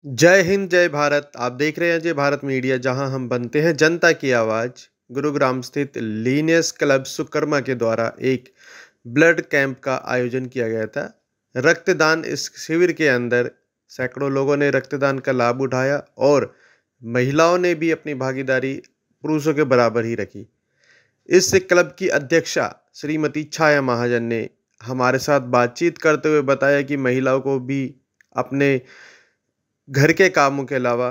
जय हिंद, जय भारत। आप देख रहे हैं जय भारत मीडिया, जहां हम बनते हैं जनता की आवाज़। गुरुग्राम स्थित लीनियस क्लब सुकर्मा के द्वारा एक ब्लड कैंप का आयोजन किया गया था। रक्तदान इस शिविर के अंदर सैकड़ों लोगों ने रक्तदान का लाभ उठाया और महिलाओं ने भी अपनी भागीदारी पुरुषों के बराबर ही रखी। इस क्लब की अध्यक्षा श्रीमती छाया महाजन ने हमारे साथ बातचीत करते हुए बताया कि महिलाओं को भी अपने घर के कामों के अलावा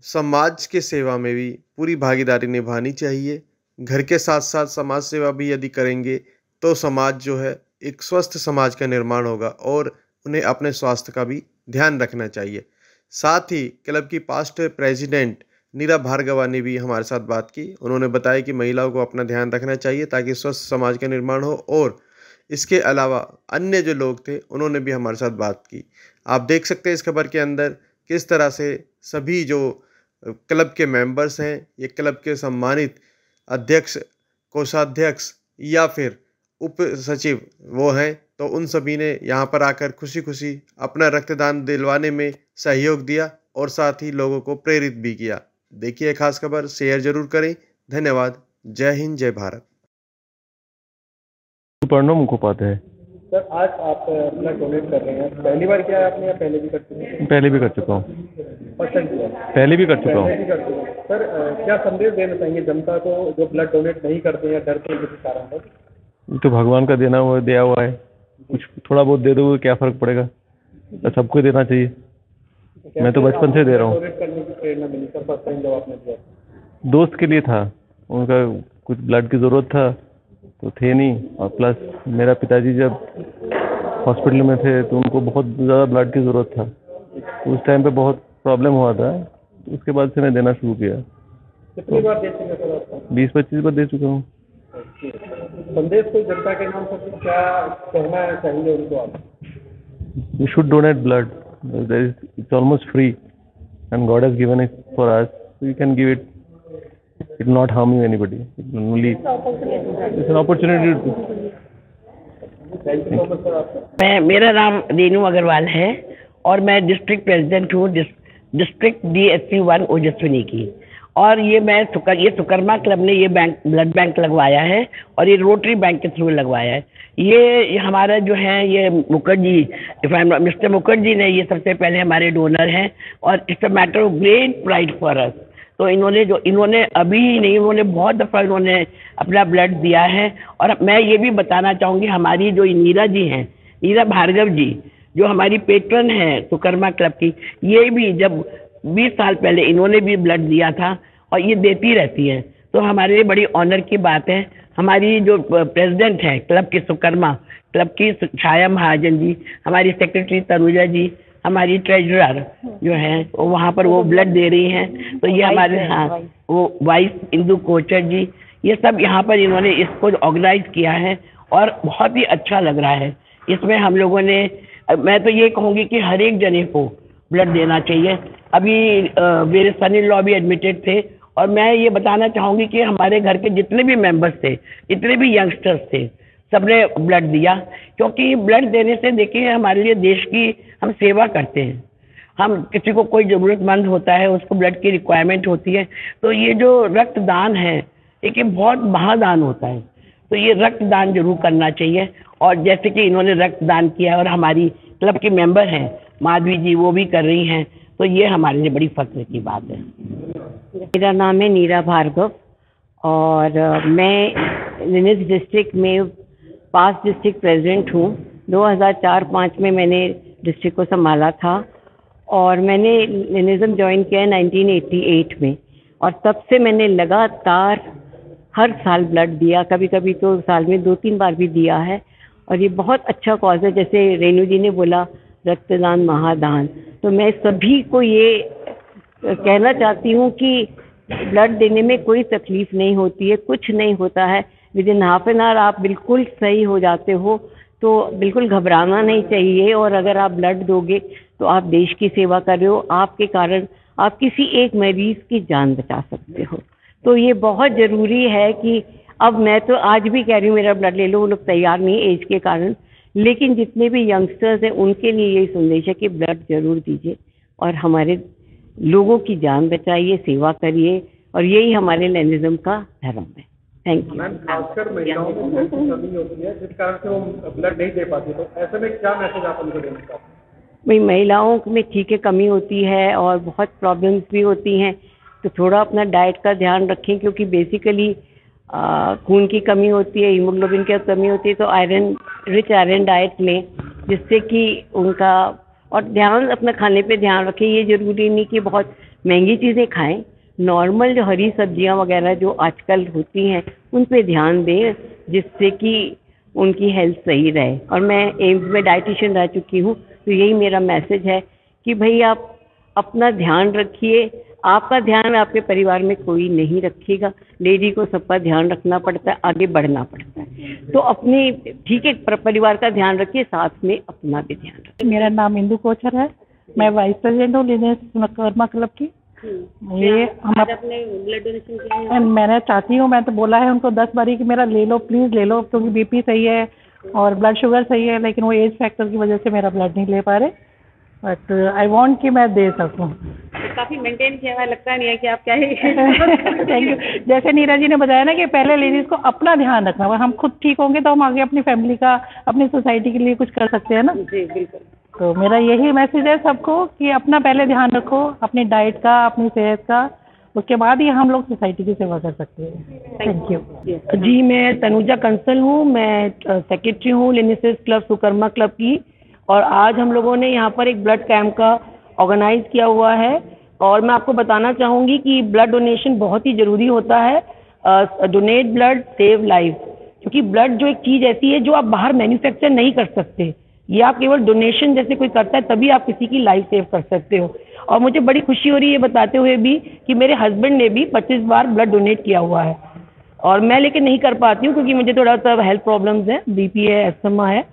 समाज के सेवा में भी पूरी भागीदारी निभानी चाहिए। घर के साथ साथ समाज सेवा भी यदि करेंगे तो समाज जो है एक स्वस्थ समाज का निर्माण होगा और उन्हें अपने स्वास्थ्य का भी ध्यान रखना चाहिए। साथ ही क्लब की पास्ट प्रेसिडेंट नीरा भार्गवा ने भी हमारे साथ बात की। उन्होंने बताया कि महिलाओं को अपना ध्यान रखना चाहिए ताकि स्वस्थ समाज का निर्माण हो, और इसके अलावा अन्य जो लोग थे उन्होंने भी हमारे साथ बात की। आप देख सकते हैं इस खबर के अंदर किस तरह से सभी जो क्लब के मेंबर्स हैं, ये क्लब के सम्मानित अध्यक्ष, कोषाध्यक्ष या फिर उप सचिव वो हैं, तो उन सभी ने यहाँ पर आकर खुशी खुशी अपना रक्तदान दिलवाने में सहयोग दिया और साथ ही लोगों को प्रेरित भी किया। देखिए खास खबर, शेयर जरूर करें। धन्यवाद। जय हिंद, जय भारत। प्रणव मुखोपाध्याय। सर, आज आप ब्लड डोनेट कर रहे हैं, पहली बार किया है आपने या पहले भी कर चुके हैं? पहले भी कर चुका हूँ। फर्स्ट टाइम किया? पहले भी कर चुका हूँ। पहले भी कर चुके हैं। सर, क्या संदेश देना चाहेंगे जनता को जो ब्लड डोनेट नहीं करते हैं, डरते हैं किसी कारण से? तो भगवान का देना हुआ दिया हुआ है, कुछ थोड़ा बहुत दे दोगे क्या फर्क पड़ेगा, तो सबको ही देना चाहिए। मैं तो बचपन से दे रहा हूँ। डोनेट करने की प्रेरणा मिली सर फर्स्ट टाइम जब आपने दिया? दोस्त के लिए था, उनका कुछ ब्लड की ज़रूरत था तो थे नहीं, और प्लस मेरा पिताजी जब हॉस्पिटल में थे तो उनको बहुत ज़्यादा ब्लड की ज़रूरत था। उस टाइम पे बहुत प्रॉब्लम हुआ था, तो उसके बाद से मैं देना शुरू किया। कितनी बार दे चुके सर आपको? 20-25 बार दे चुका हूँ। संदेश को जनता के नाम से क्या कहना चाहिए उनको आप? You should donate blood. It's almost free, and God has given it for us, so you can give it. It will not harm you anybody. It will only it's an opportunity. Thank you so much sir आपका। मेरा नाम रेनू अग्रवाल है और मैं district president हूँ district DSC 1 Ojaswini की। और ये सुकर्मा क्लब ने ये ब्लड बैंक लगवाया है और ये रोटरी बैंक के थ्रू लगवाया है। ये हमारा जो है ये मिस्टर मुखर्जी ने ये सबसे पहले हमारे डोनर हैं और it's a matter of great pride for us. तो इन्होंने अभी ही नहीं, इन्होंने बहुत दफ़ा इन्होंने अपना ब्लड दिया है। और मैं ये भी बताना चाहूँगी, हमारी जो नीरा जी हैं, नीरा भार्गव जी, जो हमारी पेट्रन है सुकर्मा क्लब की, ये भी जब 20 साल पहले इन्होंने भी ब्लड दिया था और ये देती रहती हैं। तो हमारे लिए बड़ी ऑनर की बात है। हमारी जो प्रेसिडेंट है क्लब की सुकर्मा क्लब की छाया महाजन जी, हमारी सेक्रेटरी तनुजा जी, हमारी ट्रेजरर जो है वो वहाँ पर वो ब्लड दे रही हैं। तो ये हमारे वो वाइस इंदू कोचर जी, ये सब यहाँ पर इन्होंने इसको ऑर्गेनाइज किया है और बहुत ही अच्छा लग रहा है। इसमें हम लोगों ने, मैं तो ये कहूँगी कि हर एक जने को ब्लड देना चाहिए। अभी मेरे सन इन लॉ भी एडमिटेड थे और मैं ये बताना चाहूँगी कि हमारे घर के जितने भी मेंबर्स थे, जितने भी यंगस्टर्स थे, सबने ब्लड दिया। क्योंकि ब्लड देने से देखिए हमारे लिए देश की हम सेवा करते हैं। हम किसी को कोई ज़रूरतमंद होता है, उसको ब्लड की रिक्वायरमेंट होती है, तो ये जो रक्तदान है एक बहुत महादान होता है। तो ये रक्तदान जरूर करना चाहिए। और जैसे कि इन्होंने रक्तदान किया और हमारी क्लब की मेंबर हैं माधवी जी, वो भी कर रही हैं, तो ये हमारे लिए बड़ी फख्र की बात है। मेरा नाम है नीरा भार्गव और मैं लिनियस डिस्ट्रिक्ट में पास्ट डिस्ट्रिक्ट प्रेसिडेंट हूँ। 2004-05 में मैंने डिस्ट्रिक्ट को संभाला था और मैंने लिनिज्म ज्वाइन किया 1988 में, और तब से मैंने लगातार हर साल ब्लड दिया, कभी कभी तो साल में 2-3 बार भी दिया है। और ये बहुत अच्छा कॉज है, जैसे रेनू जी ने बोला रक्तदान महादान। तो मैं सभी को ये कहना चाहती हूँ कि ब्लड देने में कोई तकलीफ़ नहीं होती है, कुछ नहीं होता है। With in half an hour आप बिल्कुल सही हो जाते हो, तो बिल्कुल घबराना नहीं चाहिए। और अगर आप ब्लड दोगे तो आप देश की सेवा कर रहे हो, आपके कारण आप किसी एक मरीज़ की जान बचा सकते हो। तो ये बहुत ज़रूरी है कि अब मैं तो आज भी कह रही हूँ मेरा ब्लड ले लो, वो लोग तैयार नहीं एज के कारण, लेकिन जितने भी यंगस्टर्स हैं उनके लिए यही संदेश है कि ब्लड ज़रूर दीजिए और हमारे लोगों की जान बचाइए, सेवा करिए, और यही हमारे लेनिज्म का धर्म है। Thank you. मैम, खासकर महिलाओं में ब्लड की कमी होती है जिस कारण से वो ब्लड नहीं दे पाती, तो ऐसे में क्या मैसेज आप उनको देना चाहते हैं? भाई महिलाओं में ठीक है कमी होती है और बहुत प्रॉब्लम्स भी होती हैं, तो थोड़ा अपना डाइट का ध्यान रखें, क्योंकि बेसिकली खून की कमी होती है, हीमोग्लोबिन की कमी होती है, तो आयरन रिच आयरन डाइट लें जिससे कि उनका, और ध्यान अपना खाने पे ध्यान रखें। ये ज़रूरी नहीं कि बहुत महंगी चीज़ें खाएं, नॉर्मल जो हरी सब्जियां वगैरह जो आजकल होती हैं उन पे ध्यान दें जिससे कि उनकी हेल्थ सही रहे। और मैं एम्स में डाइटिशियन रह चुकी हूँ, तो यही मेरा मैसेज है कि भाई आप अपना ध्यान रखिए। आपका ध्यान आपके परिवार में कोई नहीं रखेगा, लेडी को सबका ध्यान रखना पड़ता है, आगे बढ़ना पड़ता है। तो अपनी ठीक है परिवार का ध्यान रखिए, साथ में अपना भी ध्यान रखिए। मेरा नाम इंदु कोचर है, मैं वाइस प्रेसिडेंट हूँ लीनियस विश्वकर्मा क्लब की। ये हम अपने ब्लड डोनेशन किया है। मैंने चाहती हूँ, मैं तो बोला है उनको 10 बारी कि मेरा ले लो, प्लीज़ ले लो, क्योंकि बीपी सही है और ब्लड शुगर सही है, लेकिन वो एज फैक्टर की वजह से मेरा ब्लड नहीं ले पा रहे। बट आई वांट कि मैं दे सकूँ। काफ़ी मेंटेन किया हुआ, लगता नहीं है कि आप क्या ही थैंक यू। जैसे नीरज जी ने बताया ना कि पहले लेडीज़ को अपना ध्यान रखना है, हम खुद ठीक होंगे तो हम आगे अपनी फैमिली का, अपनी सोसाइटी के लिए कुछ कर सकते हैं ना। जी बिल्कुल। तो मेरा यही मैसेज है सबको कि अपना पहले ध्यान रखो, अपनी डाइट का, अपनी सेहत का, उसके बाद ही हम लोग सोसाइटी की सेवा कर सकते हैं। Thank you. जी, मैं तनुजा कंसल हूँ, मैं सेक्रेटरी हूँ लिनिसिस क्लब सुकर्मा क्लब की, और आज हम लोगों ने यहाँ पर एक ब्लड कैंप का ऑर्गेनाइज किया हुआ है। और मैं आपको बताना चाहूँगी कि ब्लड डोनेशन बहुत ही ज़रूरी होता है। डोनेट ब्लड सेव लाइफ, क्योंकि ब्लड जो एक चीज़ ऐसी है जो आप बाहर मैन्युफैक्चर नहीं कर सकते, ये आप केवल डोनेशन जैसे कोई करता है तभी आप किसी की लाइफ सेव कर सकते हो। और मुझे बड़ी खुशी हो रही है ये बताते हुए भी कि मेरे हस्बैंड ने भी 25 बार ब्लड डोनेट किया हुआ है, और मैं लेकिन नहीं कर पाती हूँ क्योंकि मुझे थोड़ा सा हेल्थ प्रॉब्लम्स है, बीपी है, अस्थमा है,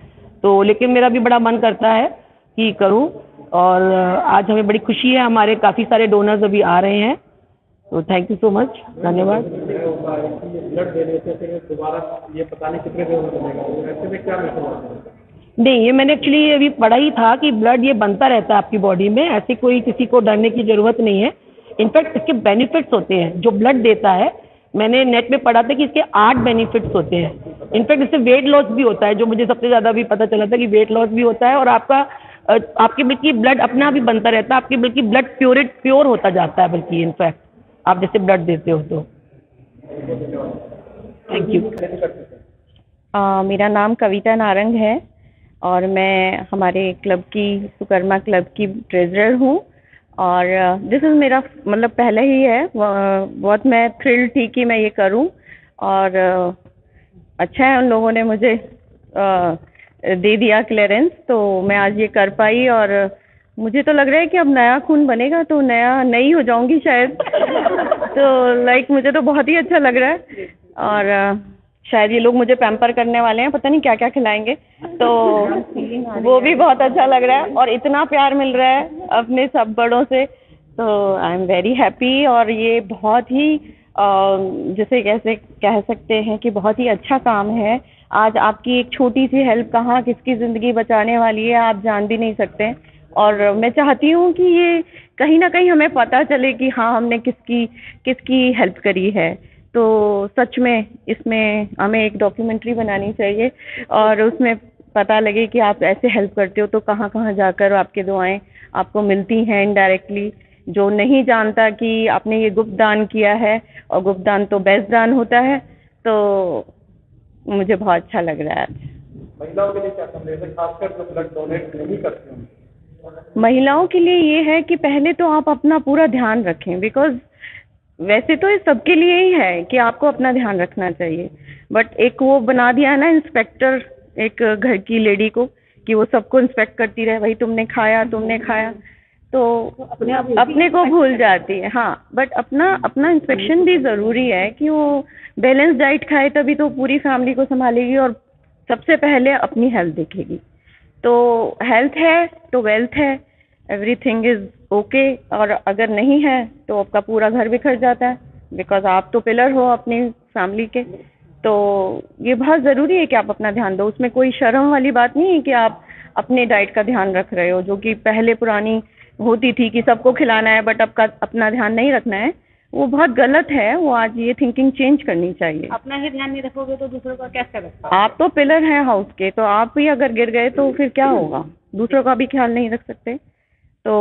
तो लेकिन मेरा भी बड़ा मन करता है कि करूँ। और आज हमें बड़ी खुशी है, हमारे काफ़ी सारे डोनर्स अभी आ रहे हैं, तो थैंक यू सो मच, धन्यवाद। ब्लड देने से फिर दोबारा ये पता नहीं कितने दिन में बनेगा, ऐसे में क्या मैसेज आता है? नहीं, ये मैंने एक्चुअली अभी पढ़ा ही था कि ब्लड ये बनता रहता है आपकी बॉडी में, ऐसे कोई किसी को डरने की ज़रूरत नहीं है। इनफैक्ट इसके बेनिफिट्स होते हैं, जो ब्लड देता है, मैंने नेट में पढ़ा था कि इसके 8 बेनिफिट्स होते हैं। इनफैक्ट इससे वेट लॉस भी होता है, जो मुझे सबसे ज़्यादा भी पता चला था कि वेट लॉस भी होता है, और आपके बल्कि ब्लड अपना भी बनता रहता है, आपके बल्कि ब्लड प्योर होता जाता है, बल्कि इनफैक्ट आप जैसे ब्लड देते हो तो। Thank you. मेरा नाम कविता नारंग है और मैं हमारे क्लब की, सुकर्मा क्लब की ट्रेजरर हूँ, और दिस इज़ मेरा मतलब पहले ही है, बहुत मैं थ्रिल्ड थी कि मैं ये करूँ, और अच्छा है उन लोगों ने मुझे दे दिया क्लियरेंस, तो मैं आज ये कर पाई। और मुझे तो लग रहा है कि अब नया खून बनेगा तो नई हो जाऊंगी शायद तो लाइक मुझे तो बहुत ही अच्छा लग रहा है, और शायद ये लोग मुझे पैम्पर करने वाले हैं, पता नहीं क्या क्या खिलाएंगे, तो वो भी बहुत अच्छा लग रहा है, और इतना प्यार मिल रहा है अपने सब बड़ों से, तो आई एम वेरी हैप्पी। और ये बहुत ही जैसे कैसे कह सकते हैं कि बहुत ही अच्छा काम है। आज आपकी एक छोटी सी हेल्प कहाँ किसकी ज़िंदगी बचाने वाली है आप जान भी नहीं सकते, और मैं चाहती हूँ कि ये कहीं ना कहीं हमें पता चले कि हाँ हमने किसकी हेल्प करी है। तो सच में इसमें हमें एक डॉक्यूमेंट्री बनानी चाहिए और उसमें पता लगे कि आप ऐसे हेल्प करते हो तो कहाँ कहाँ जाकर आपके दुआएं आपको मिलती हैं इनडायरेक्टली। जो नहीं जानता कि आपने ये गुप्त दान किया है, और गुप्त दान तो बेस्ट दान होता है, तो मुझे बहुत अच्छा लग रहा है। महिलाओं के लिए क्या संदेश है, खासकर जो ब्लड डोनेट नहीं करते हैं? महिलाओं के लिए ये है कि पहले तो आप अपना पूरा ध्यान रखें, बिकॉज वैसे तो ये सबके लिए ही है कि आपको अपना ध्यान रखना चाहिए, बट एक वो बना दिया है ना इंस्पेक्टर एक घर की लेडी को कि वो सबको इंस्पेक्ट करती रहे, भाई तुमने खाया, तो अपने को भूल जाती है। हाँ, बट अपना इंस्पेक्शन भी ज़रूरी है कि वो बैलेंस डाइट खाए, तभी तो पूरी फैमिली को संभालेगी और सबसे पहले अपनी हेल्थ देखेगी। तो हेल्थ है तो वेल्थ है, एवरीथिंग इज़ ओके। और अगर नहीं है तो आपका पूरा घर बिखर जाता है, बिकॉज आप तो पिलर हो अपनी फैमिली के। तो ये बहुत ज़रूरी है कि आप अपना ध्यान दो, उसमें कोई शर्म वाली बात नहीं है कि आप अपने डाइट का ध्यान रख रहे हो, जो कि पहले पुरानी होती थी कि सबको खिलाना है बट अपना ध्यान नहीं रखना है, वो बहुत गलत है। वो आज ये थिंकिंग चेंज करनी चाहिए। अपना ही ध्यान नहीं रखोगे तो दूसरों का कैसे रखोगे? आप तो पिलर हैं हाउस के, तो आप ही अगर गिर गए तो फिर क्या होगा? दूसरों का भी ख्याल नहीं रख सकते। तो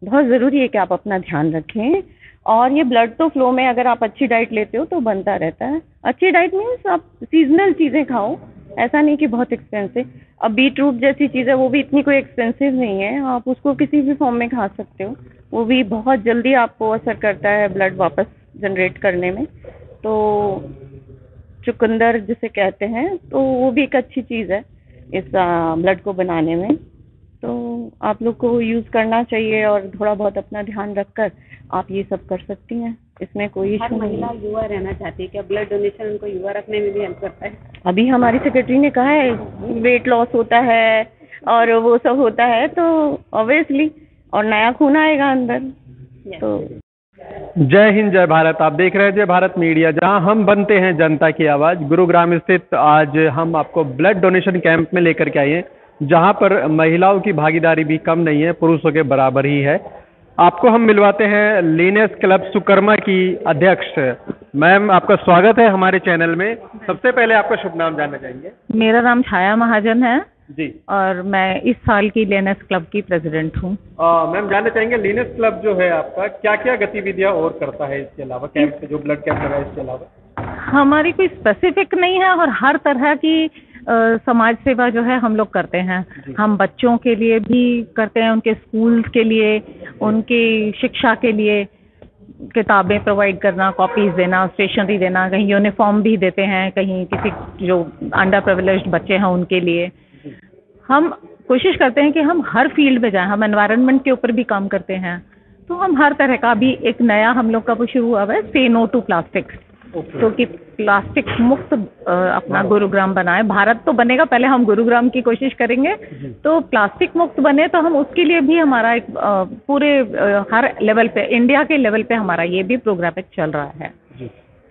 बहुत ज़रूरी है कि आप अपना ध्यान रखें। और ये ब्लड तो फ्लो में अगर आप अच्छी डाइट लेते हो तो बनता रहता है। अच्छी डाइट मीन्स आप सीजनल चीज़ें खाओ, ऐसा नहीं कि बहुत एक्सपेंसिव। अब बीट रूट जैसी चीज़ है, वो भी इतनी कोई एक्सपेंसिव नहीं है, आप उसको किसी भी फॉर्म में खा सकते हो। वो भी बहुत जल्दी आपको असर करता है ब्लड वापस जनरेट करने में। तो चुकंदर जिसे कहते हैं, तो वो भी एक अच्छी चीज़ है इस ब्लड को बनाने में। तो आप लोग को यूज़ करना चाहिए और थोड़ा बहुत अपना ध्यान रखकर आप ये सब कर सकती हैं, इसमें कोई हर इशू नहीं महिला है। युवा रहना चाहती है, क्या ब्लड डोनेशन उनको युवा रखने में भी हेल्प करता है? अभी हमारी सेक्रेटरी ने कहा है वेट लॉस होता है और वो सब होता है, तो ऑब्वियसली और नया खून आएगा अंदर। तो जय हिंद, जय भारत। आप देख रहे हैं जय भारत मीडिया, जहां हम बनते हैं जनता की आवाज। गुरुग्राम स्थित आज हम आपको ब्लड डोनेशन कैंप में लेकर के आए हैं, जहां पर महिलाओं की भागीदारी भी कम नहीं है, पुरुषों के बराबर ही है। आपको हम मिलवाते हैं लीनियस क्लब सुकर्मा की अध्यक्ष। मैम, आपका स्वागत है हमारे चैनल में। सबसे पहले आपका शुभ नाम जानना चाहेंगे? मेरा नाम छाया महाजन है जी और मैं इस साल की लेनेस क्लब की प्रेसिडेंट हूँ। मैम, जानना चाहेंगे लीनियस क्लब जो है आपका क्या क्या गतिविधियां और करता है इसके अलावा, कैंप जो ब्लड कैंप लगा है इसके अलावा? हमारी कोई स्पेसिफिक नहीं है और हर तरह की समाज सेवा जो है हम लोग करते हैं। हम बच्चों के लिए भी करते हैं, उनके स्कूल के लिए, उनकी शिक्षा के लिए किताबें प्रोवाइड करना, कॉपीज देना, स्टेशनरी देना, कहीं यूनिफॉर्म भी देते हैं, कहीं किसी जो अंडर प्रिविलेज्ड बच्चे हैं उनके लिए। हम कोशिश करते हैं कि हम हर फील्ड में जाएं। हम एनवायरनमेंट के ऊपर भी काम करते हैं, तो हम हर तरह का भी एक नया हम लोग का वो शुरू हुआ है, से नो टू प्लास्टिक्स। तो कि प्लास्टिक मुक्त अपना गुरुग्राम बनाए। भारत तो बनेगा, पहले हम गुरुग्राम की कोशिश करेंगे, तो प्लास्टिक मुक्त बने। तो हम उसके लिए भी हमारा एक पूरे हर लेवल पे, इंडिया के लेवल पे हमारा ये भी प्रोग्राम एक चल रहा है।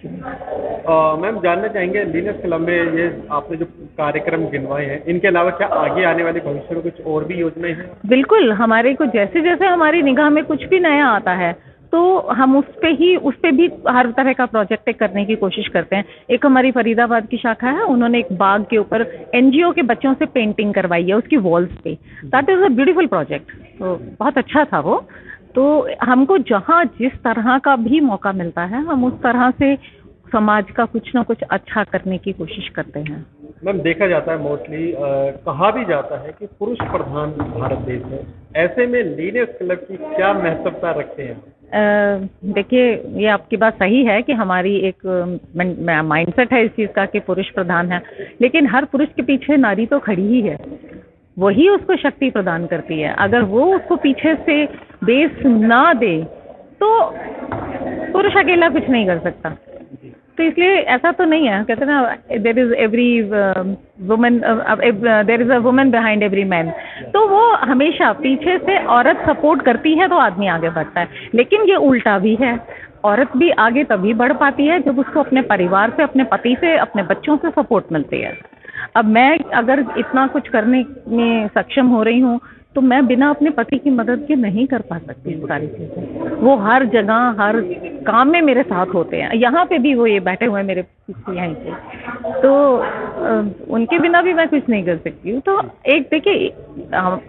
मैम, जानना चाहेंगे लीनियस क्लब में ये आपने जो कार्यक्रम गिनवाए हैं, इनके अलावा क्या आगे आने वाले भविष्य में कुछ और भी योजनाएं हैं? बिल्कुल, हमारे को जैसे जैसे हमारी निगाह में कुछ भी नया आता है तो हम उस पे भी हर तरह का प्रोजेक्ट करने की कोशिश करते हैं। एक हमारी फरीदाबाद की शाखा है, उन्होंने एक बाग के ऊपर एनजीओ के बच्चों से पेंटिंग करवाई है उसकी वॉल्स पे। That is a beautiful project. तो बहुत अच्छा था वो। तो हमको जहाँ जिस तरह का भी मौका मिलता है हम उस तरह से समाज का कुछ ना कुछ अच्छा करने की कोशिश करते हैं। मैम, देखा जाता है मोस्टली कहा भी जाता है कि पुरुष प्रधान भारत देश है, ऐसे में लीनियस क्लब की क्या महत्वता रखते हैं? देखिए, ये आपकी बात सही है कि हमारी एक माइंडसेट है इस चीज़ का कि पुरुष प्रधान है, लेकिन हर पुरुष के पीछे नारी तो खड़ी ही है, वही उसको शक्ति प्रदान करती है। अगर वो उसको पीछे से बेस ना दे तो पुरुष अकेला कुछ नहीं कर सकता। तो इसलिए ऐसा तो नहीं है, कहते ना there is every woman, there is a woman behind every man. तो वो हमेशा पीछे से औरत सपोर्ट करती है तो आदमी आगे बढ़ता है, लेकिन ये उल्टा भी है। औरत भी आगे तभी बढ़ पाती है जब उसको अपने परिवार से, अपने पति से, अपने बच्चों से सपोर्ट मिलती है। अब मैं अगर इतना कुछ करने में सक्षम हो रही हूँ तो मैं बिना अपने पति की मदद के नहीं कर पा सकती सारी चीज़ें। वो हर जगह हर काम में मेरे साथ होते हैं। यहाँ पे भी वो ये बैठे हुए हैं मेरे पीछे यहीं पे, तो उनके बिना भी मैं कुछ नहीं कर सकती हूँ। तो एक देखिए,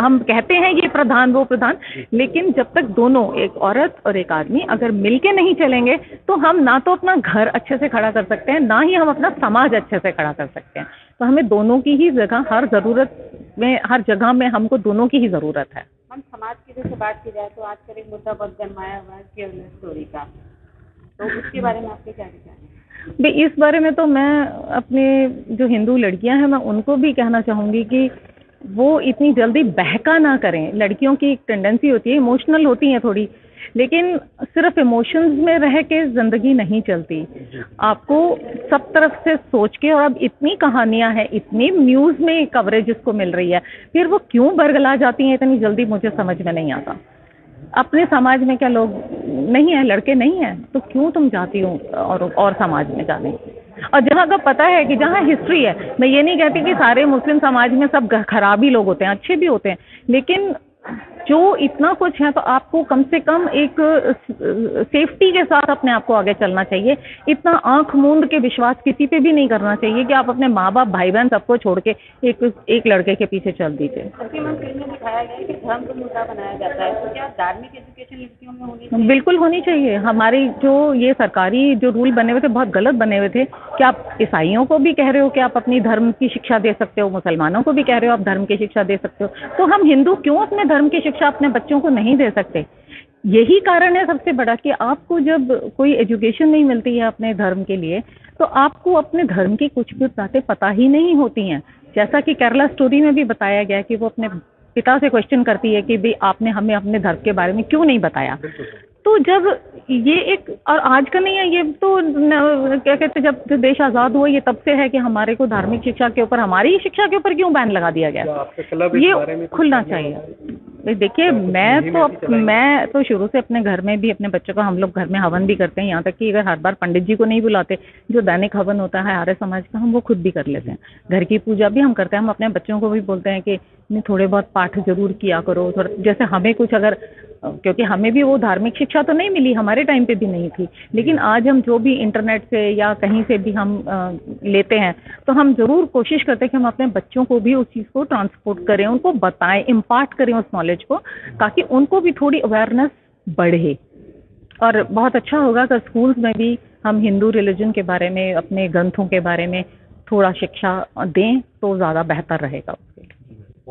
हम कहते हैं ये प्रधान वो प्रधान, लेकिन जब तक दोनों, एक औरत और एक आदमी अगर मिलके नहीं चलेंगे तो हम ना तो अपना घर अच्छे से खड़ा कर सकते हैं, ना ही हम अपना समाज अच्छे से खड़ा कर सकते हैं। तो हमें दोनों की ही जगह, हर ज़रूरत में, हर जगह में हमको दोनों की ही ज़रूरत है। हम समाज की जैसे बात की जाए तो आजकल एक मुद्दा बहुत गरमाया हुआ है केयरलेस स्टोरी का, तो उसके बारे में आपके क्या विचार हैं? इस बारे में तो मैं अपने जो हिंदू लड़कियां हैं मैं उनको भी कहना चाहूँगी कि वो इतनी जल्दी बहका ना करें। लड़कियों की एक टेंडेंसी होती है, इमोशनल होती हैं थोड़ी, लेकिन सिर्फ इमोशंस में रह के ज़िंदगी नहीं चलती। आपको सब तरफ से सोच के, और अब इतनी कहानियां हैं, इतनी न्यूज़ में कवरेज इसको मिल रही है, फिर वो क्यों बरगला जाती हैं इतनी जल्दी, मुझे समझ में नहीं आता। अपने समाज में क्या लोग नहीं है, लड़के नहीं हैं, तो क्यों तुम जाती हो और समाज में जाने? और जहाँ का पता है कि जहाँ हिस्ट्री है, मैं ये नहीं कहती कि सारे मुस्लिम समाज में सब खराब ही लोग होते हैं, अच्छे भी होते हैं, लेकिन जो इतना कुछ है तो आपको कम से कम एक सेफ्टी के साथ अपने आप को आगे चलना चाहिए। इतना आंख मूंद के विश्वास किसी पे भी नहीं करना चाहिए कि आप अपने माँ बाप भाई बहन सबको छोड़ के एक लड़के के पीछे चल दीजिए। दिखाया गया है कि धर्म को मुद्दा बनाया जाता है, तो क्या धार्मिक एजुकेशन लड़कियों में होनी चाहिए? बिल्कुल होनी चाहिए। हमारी जो ये सरकारी जो रूल बने हुए थे बहुत गलत बने हुए थे कि आप ईसाइयों को भी कह रहे हो कि आप अपनी धर्म की शिक्षा दे सकते हो, मुसलमानों को भी कह रहे हो आप धर्म की शिक्षा दे सकते हो, तो हम हिंदू क्यों अपने धर्म की शिक्षा अपने बच्चों को नहीं दे सकते? यही कारण है सबसे बड़ा कि आपको जब कोई एजुकेशन नहीं मिलती है अपने धर्म के लिए तो आपको अपने धर्म की कुछ भी बातें पता ही नहीं होती हैं। जैसा कि केरला स्टोरी में भी बताया गया कि वो अपने पिता से क्वेश्चन करती है कि भाई आपने हमें अपने धर्म के बारे में क्यों नहीं बताया। तो जब ये एक और आज का नहीं है, ये तो क्या कहते हैं जब देश आज़ाद हुआ ये तब से है कि हमारे को धार्मिक शिक्षा के ऊपर, हमारी शिक्षा के ऊपर क्यों बैन लगा दिया गया। ये खुलना चाहिए। देखिए मैं तो शुरू से अपने घर में भी अपने बच्चों का, हम लोग घर में हवन भी करते हैं, यहाँ तक कि अगर हर बार पंडित जी को नहीं बुलाते, जो दैनिक हवन होता है आर्य समाज का, हम वो खुद भी कर लेते हैं। घर की पूजा भी हम करते हैं। हम अपने बच्चों को भी बोलते हैं कि थोड़े बहुत पाठ जरूर किया करो, थोड़ा जैसे हमें कुछ अगर, क्योंकि हमें भी वो धार्मिक शिक्षा तो नहीं मिली, हमारे टाइम पे भी नहीं थी, लेकिन आज हम जो भी इंटरनेट से या कहीं से भी हम लेते हैं तो हम जरूर कोशिश करते हैं कि हम अपने बच्चों को भी उस चीज़ को ट्रांसपोर्ट करें, उनको बताएं, इम्पार्ट करें उस नॉलेज को, ताकि उनको भी थोड़ी अवेयरनेस बढ़े। और बहुत अच्छा होगा कि स्कूल्स में भी हम हिंदू रिलीजन के बारे में, अपने ग्रंथों के बारे में थोड़ा शिक्षा दें तो ज़्यादा बेहतर रहेगा।